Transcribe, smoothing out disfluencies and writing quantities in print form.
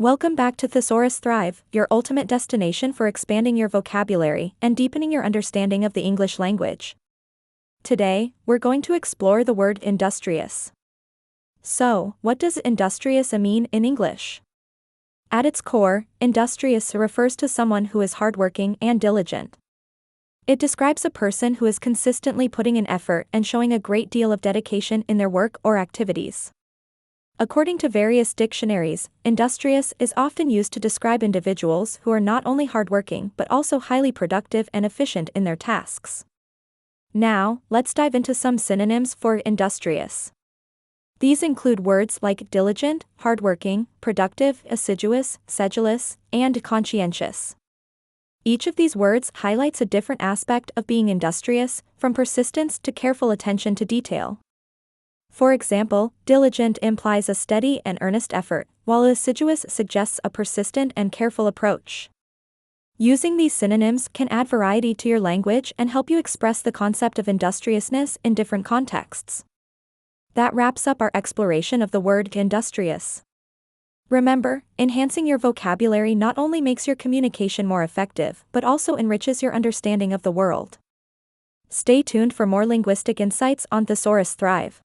Welcome back to Thesaurus Thrive, your ultimate destination for expanding your vocabulary and deepening your understanding of the English language. Today, we're going to explore the word industrious. So, what does industrious mean in English? At its core, industrious refers to someone who is hardworking and diligent. It describes a person who is consistently putting in effort and showing a great deal of dedication in their work or activities. According to various dictionaries, industrious is often used to describe individuals who are not only hardworking but also highly productive and efficient in their tasks. Now, let's dive into some synonyms for industrious. These include words like diligent, hardworking, productive, assiduous, sedulous, and conscientious. Each of these words highlights a different aspect of being industrious, from persistence to careful attention to detail. For example, diligent implies a steady and earnest effort, while assiduous suggests a persistent and careful approach. Using these synonyms can add variety to your language and help you express the concept of industriousness in different contexts. That wraps up our exploration of the word industrious. Remember, enhancing your vocabulary not only makes your communication more effective but also enriches your understanding of the world. Stay tuned for more linguistic insights on Thesaurus Thrive.